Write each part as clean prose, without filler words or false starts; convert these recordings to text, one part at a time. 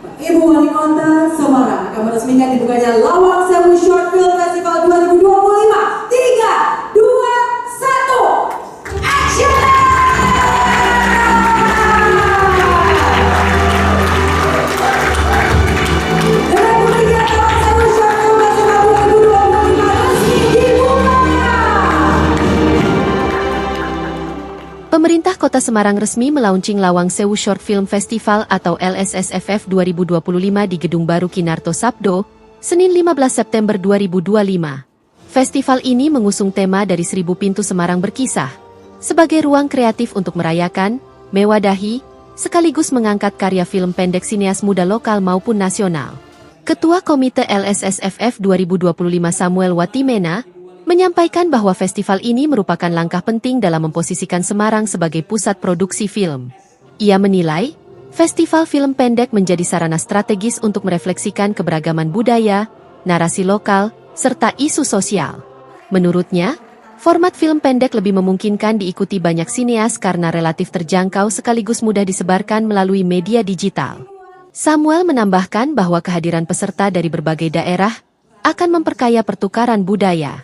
Ibu Wali Kota Semarang akan meresmikan dibukanya Lawang Sewu Short Film Festival 2025. 3, 2, 1, action! Pemerintah Kota Semarang resmi melaunching Lawang Sewu Short Film Festival atau LSSFF 2025 di Gedung Baru Kinarto Sabdo, Senin 15 September 2025. Festival ini mengusung tema dari 1000 pintu Semarang berkisah, sebagai ruang kreatif untuk merayakan, mewadahi, sekaligus mengangkat karya film pendek sineas muda lokal maupun nasional. Ketua Komite LSSFF 2025 Samuel Watimena menyampaikan bahwa festival ini merupakan langkah penting dalam memposisikan Semarang sebagai pusat produksi film. Ia menilai, festival film pendek menjadi sarana strategis untuk merefleksikan keberagaman budaya, narasi lokal, serta isu sosial. Menurutnya, format film pendek lebih memungkinkan diikuti banyak sineas karena relatif terjangkau sekaligus mudah disebarkan melalui media digital. Samuel menambahkan bahwa kehadiran peserta dari berbagai daerah akan memperkaya pertukaran budaya.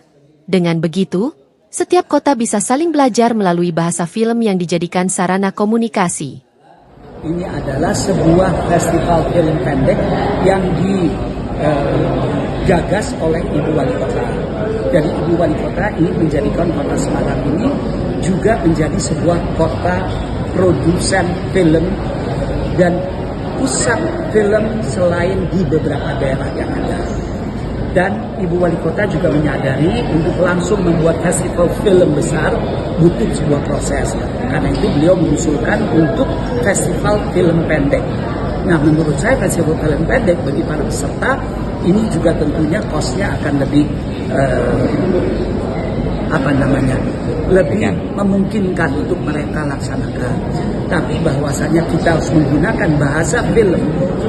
Dengan begitu, setiap kota bisa saling belajar melalui bahasa film yang dijadikan sarana komunikasi. Ini adalah sebuah festival film pendek yang digagas oleh Ibu Wali Kota. Jadi Ibu Wali Kota ini menjadikan Kota Semarang ini juga menjadi sebuah kota produsen film dan pusat film selain di beberapa daerah yang ada. Dan Ibu Wali Kota juga menyadari untuk langsung membuat festival film besar butuh sebuah proses. Karena itu beliau mengusulkan untuk festival film pendek. Nah, menurut saya festival film pendek bagi para peserta ini juga tentunya cost-nya akan lebih lebih memungkinkan untuk mereka laksanakan. Tapi bahwasanya kita harus menggunakan bahasa film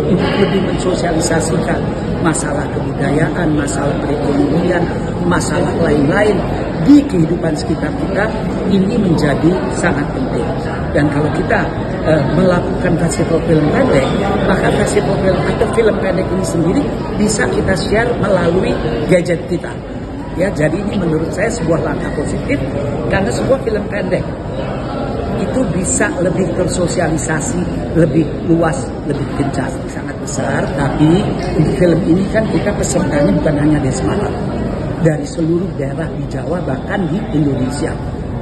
untuk lebih mensosialisasikan masalah kebudayaan, masalah perekonomian, masalah lain-lain di kehidupan sekitar kita, ini menjadi sangat penting. Dan kalau kita melakukan festival film pendek, maka festival film atau film pendek ini sendiri bisa kita share melalui gadget kita. Ya, jadi ini menurut saya sebuah langkah positif karena sebuah film pendek itu bisa lebih tersosialisasi, lebih luas, lebih kencang, sangat besar. Tapi untuk film ini kan kita pesertanya bukan hanya di Semarang, dari seluruh daerah di Jawa bahkan di Indonesia.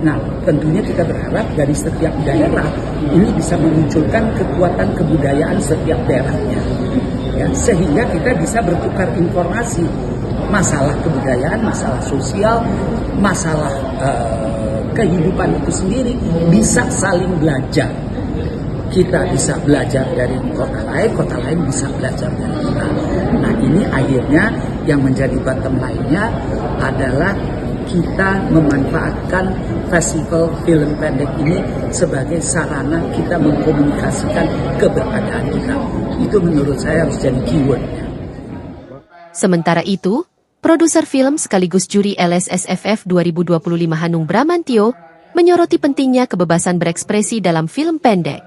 Nah, tentunya kita berharap dari setiap daerah ini bisa memunculkan kekuatan kebudayaan setiap daerahnya, ya, sehingga kita bisa bertukar informasi. Masalah kebudayaan, masalah sosial, masalah kehidupan itu sendiri bisa saling belajar. Kita bisa belajar dari kota lain bisa belajar dari kita. Nah, ini akhirnya yang menjadi bottom line-nya adalah kita memanfaatkan festival film pendek ini sebagai sarana kita mengkomunikasikan keberadaan kita. Itu menurut saya harus jadi keyword-nya. Sementara itu, produser film sekaligus juri LSSFF 2025 Hanung Bramantyo menyoroti pentingnya kebebasan berekspresi dalam film pendek.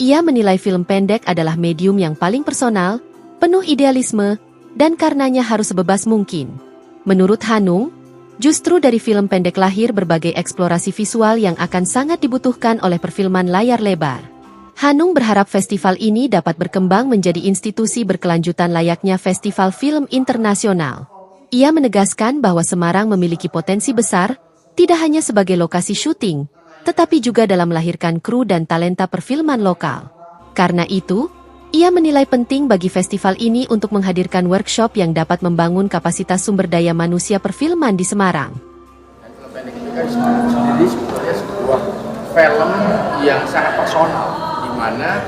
Ia menilai film pendek adalah medium yang paling personal, penuh idealisme, dan karenanya harus sebebas mungkin. Menurut Hanung, justru dari film pendek lahir berbagai eksplorasi visual yang akan sangat dibutuhkan oleh perfilman layar lebar. Hanung berharap festival ini dapat berkembang menjadi institusi berkelanjutan layaknya festival film internasional. Ia menegaskan bahwa Semarang memiliki potensi besar, tidak hanya sebagai lokasi syuting, tetapi juga dalam melahirkan kru dan talenta perfilman lokal. Karena itu, ia menilai penting bagi festival ini untuk menghadirkan workshop yang dapat membangun kapasitas sumber daya manusia perfilman di Semarang. Film pendek itu kan sendiri sebetulnya sebuah film yang sangat personal, di mana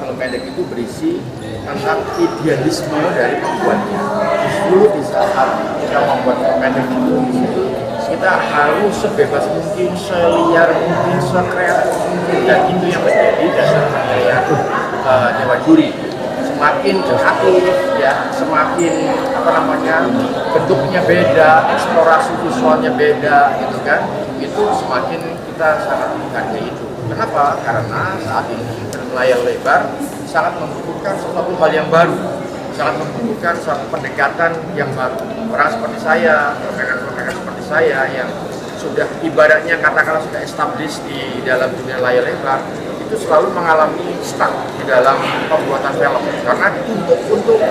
film pendek itu berisi tentang idealisme dari pembuatnya. Justru di saat kita membuat film pendek itu, kita harus sebebas mungkin, seliar mungkin, sekreatif mungkin, dan itu yang menjadi dasar penilaian dewan juri. Semakin kreatif, ya, semakin bentuknya beda, eksplorasi visualnya beda, gitu kan? Itu semakin kita sangat menghargai itu. Kenapa? Karena saat ini layar lebar sangat membutuhkan sesuatu hal yang baru, sangat membutuhkan suatu pendekatan yang baru. Orang seperti saya, filmmaker seperti saya yang sudah ibaratnya katakanlah sudah established di dalam dunia layar lebar, itu selalu mengalami stuck di dalam pembuatan film karena untuk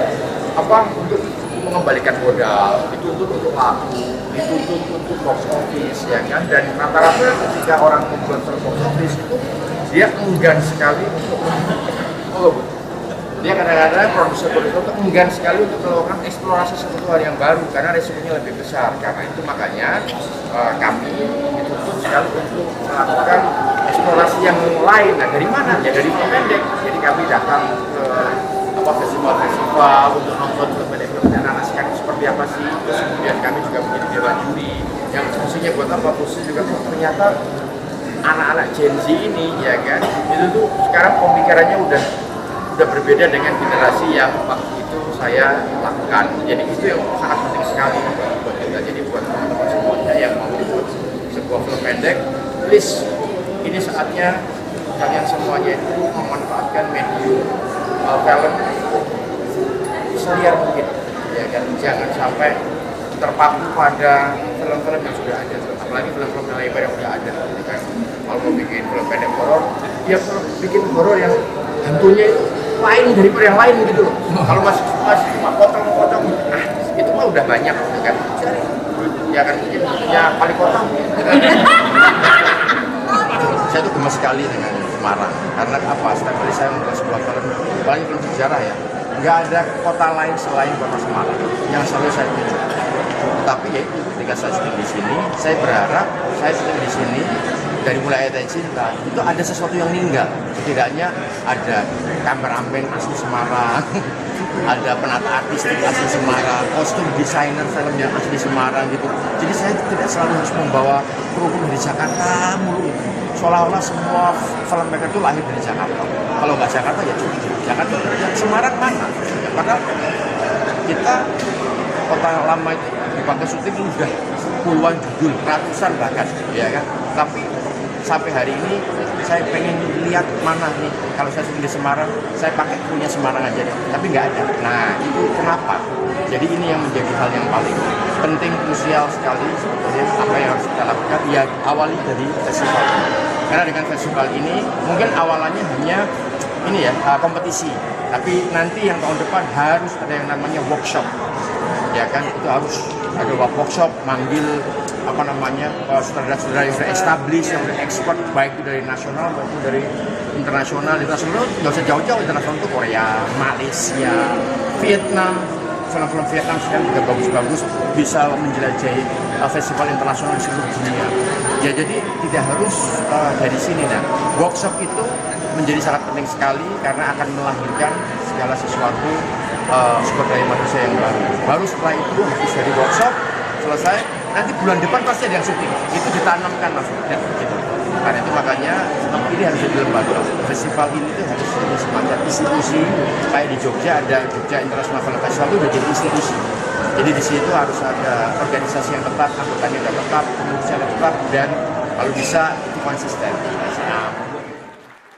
mengembalikan modal, dituntut untuk laku, dituntut untuk box office, ya kan? Dan rata-rata ketika orang membuat film box office itu dia enggan sekali untuk dia kadang-kadang produser itu enggan sekali untuk melakukan eksplorasi sesuatu hal yang baru karena resikonya lebih besar. Karena itu makanya kami dituntut sekali untuk melakukan eksplorasi yang lain. Nah, dari mana? Ya dari film pendek. Jadi kami datang ke festival-festival untuk nonton film pendek-film anak-anak sekarang seperti apa sih. Terus kemudian kami juga menjadi dewan juri yang fungsinya buat apa? Fungsinya juga ternyata anak-anak Gen Z ini, ya kan, itu tuh sekarang pemikirannya udah berbeda dengan generasi yang waktu itu saya lakukan. Jadi itu yang sangat penting sekali buat kita. Jadi buat teman-teman semuanya yang mau membuat sebuah film pendek, please, ini saatnya kalian semuanya itu memanfaatkan medium film seliar mungkin, ya kan, jangan sampai terpaku pada film-film yang sudah ada, apalagi film-film yang lebar yang sudah ada, gitu kan. Kalau mau bikin film pendek horor, dia bikin horor yang hantunya itu lain daripada yang lain gitu loh. Kalau masih cuma potong-potong, nah itu mah udah banyak, gitu kan. Ya kan mungkin ya paling potong. Saya tuh gemes sekali dengan Semarang karena apa? Setiap kali saya membuat sebuah film, apalagi film sejarah ya, nggak ada kota lain selain kota Semarang yang selalu saya tuju. Tapi ya itu ketika saya syuting di sini, saya berharap saya syuting di sini dari mulai Ayat Cinta itu ada sesuatu yang meninggal. Setidaknya ada kameramen asli Semarang, ada penata artistik asli Semarang, kostum desainer film yang asli Semarang gitu. Jadi saya tidak selalu harus membawa kru dari Jakarta mulu. Seolah-olah semua filmmaker itu lahir dari Jakarta. Kalau nggak Jakarta ya Jogja. Jakarta, Semarang mana? Padahal kita kota lama itu dipakai syuting udah puluhan judul, ratusan bahkan, ya kan. Tapi sampai hari ini saya pengen lihat mana nih kalau saya syuting di Semarang, saya pakai punya Semarang aja deh. Tapi nggak ada. Nah itu kenapa? Jadi ini yang menjadi hal yang paling penting, krusial sekali sebetulnya apa yang harus kita lakukan. Ya awali dari festival. Karena dengan festival ini mungkin awalannya hanya ini ya kompetisi, tapi nanti yang tahun depan harus ada yang namanya workshop, ya kan, itu harus ada workshop, manggil saudara-saudara yang sudah established, yang sudah expert, baik itu dari nasional maupun dari internasional. Internasional nggak usah jauh-jauh, internasional itu Korea, Malaysia, Vietnam. Film-film Vietnam sekarang juga bagus-bagus, bisa menjelajahi festival internasional di seluruh dunia. Ya jadi tidak harus dari sini. Nah, workshop itu menjadi sangat penting sekali karena akan melahirkan segala sesuatu sumber daya manusia yang baru. Baru setelah itu habis dari workshop selesai, nanti bulan depan pasti ada yang syuting. Itu ditanamkan langsung, ya, gitu. Karena itu makanya ini harus jadi lembaga. Festival ini tuh harus jadi semacam institusi. Kayak di Jogja ada Jogja International Film Festival itu udah jadi institusi. Jadi di situ harus ada organisasi yang tetap, anggotanya yang tetap, pengurusnya yang tetap, dan kalau bisa itu konsisten.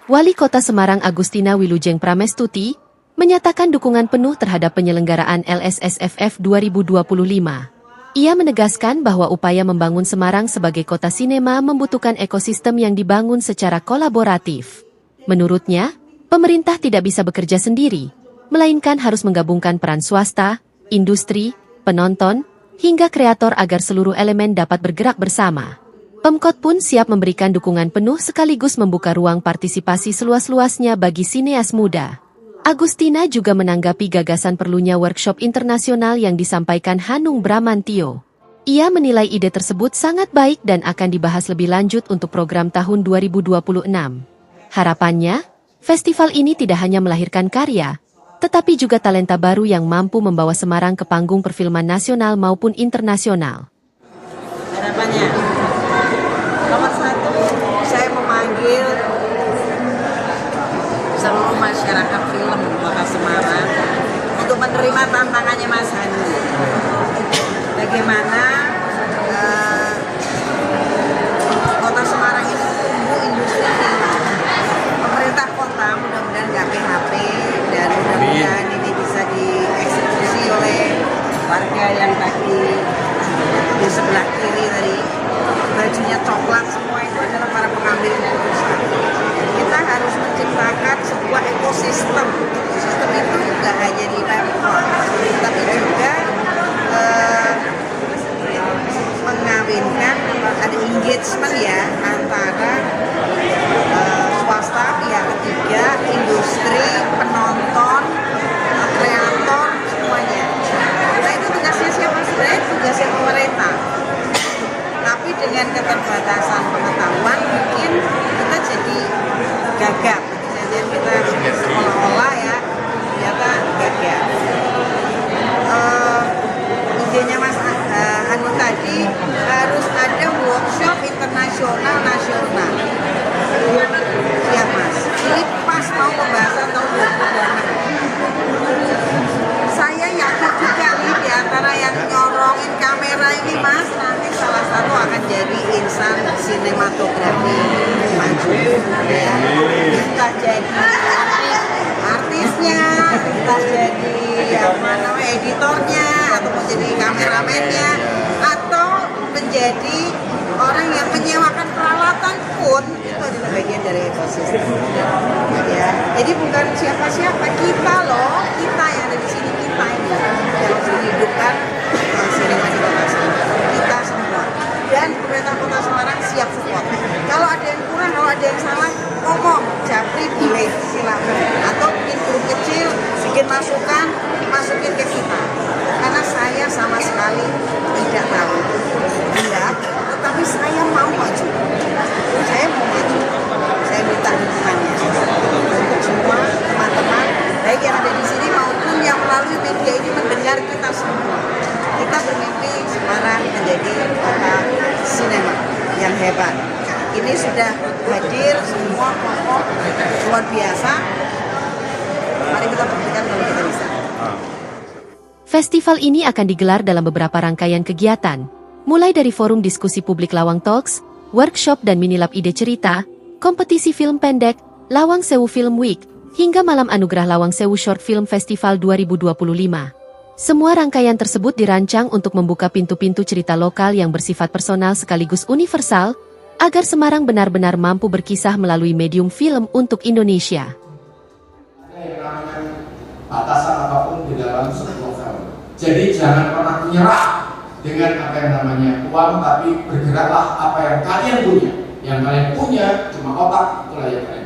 Wali Kota Semarang Agustina Wilujeng Pramestuti menyatakan dukungan penuh terhadap penyelenggaraan LSSFF 2025. Ia menegaskan bahwa upaya membangun Semarang sebagai kota sinema membutuhkan ekosistem yang dibangun secara kolaboratif. Menurutnya, pemerintah tidak bisa bekerja sendiri, melainkan harus menggabungkan peran swasta, industri, penonton, hingga kreator agar seluruh elemen dapat bergerak bersama. Pemkot pun siap memberikan dukungan penuh sekaligus membuka ruang partisipasi seluas-luasnya bagi sineas muda. Agustina juga menanggapi gagasan perlunya workshop internasional yang disampaikan Hanung Bramantio. Ia menilai ide tersebut sangat baik dan akan dibahas lebih lanjut untuk program tahun 2026. Harapannya, festival ini tidak hanya melahirkan karya, tetapi juga talenta baru yang mampu membawa Semarang ke panggung perfilman nasional maupun internasional. Harapannya, nomor satu, saya memanggil seluruh masyarakat film Kota Semarang untuk menerima tantangannya Mas Hani. Bagaimana Kota Semarang ini tumbuh industri film. Pemerintah kota mudah entah jadi apa namanya editornya atau menjadi kameramennya atau menjadi orang yang menyewakan peralatan pun itu adalah bagian dari ekosistem. Ya, jadi bukan siapa-siapa, kita loh, kita yang ada di sini, kita ini yang harus menghidupkan sinema di kota Semarang. Kita semua dan pemerintah kota Semarang siap support. Kalau ada yang kurang, kalau ada yang salah, ngomong, japri boleh, silakan. Atau bikin grup kecil, bikin masukan, masukin ke kita. Karena saya sama sekali tidak tahu. Tidak, tetapi saya mau maju. Saya mau maju. Saya minta dukungannya untuk semua teman-teman, baik yang ada di sini maupun yang melalui media ini mendengar kita semua. Kita bermimpi Semarang menjadi kota sinema yang hebat. Ini sudah hadir semua tokoh luar biasa. Mari kita buktikan kalau kita bisa. Festival ini akan digelar dalam beberapa rangkaian kegiatan, mulai dari forum diskusi publik Lawang Talks, workshop dan minilab ide cerita, kompetisi film pendek, Lawang Sewu Film Week, hingga malam anugerah Lawang Sewu Short Film Festival 2025. Semua rangkaian tersebut dirancang untuk membuka pintu-pintu cerita lokal yang bersifat personal sekaligus universal, agar Semarang benar-benar mampu berkisah melalui medium film untuk Indonesia. Ada yang namanya batasan apapun di dalam sebuah film. Jadi jangan pernah menyerah dengan apa yang namanya uang, tapi bergeraklah apa yang kalian punya. Yang kalian punya cuma otak, itulah yang kalian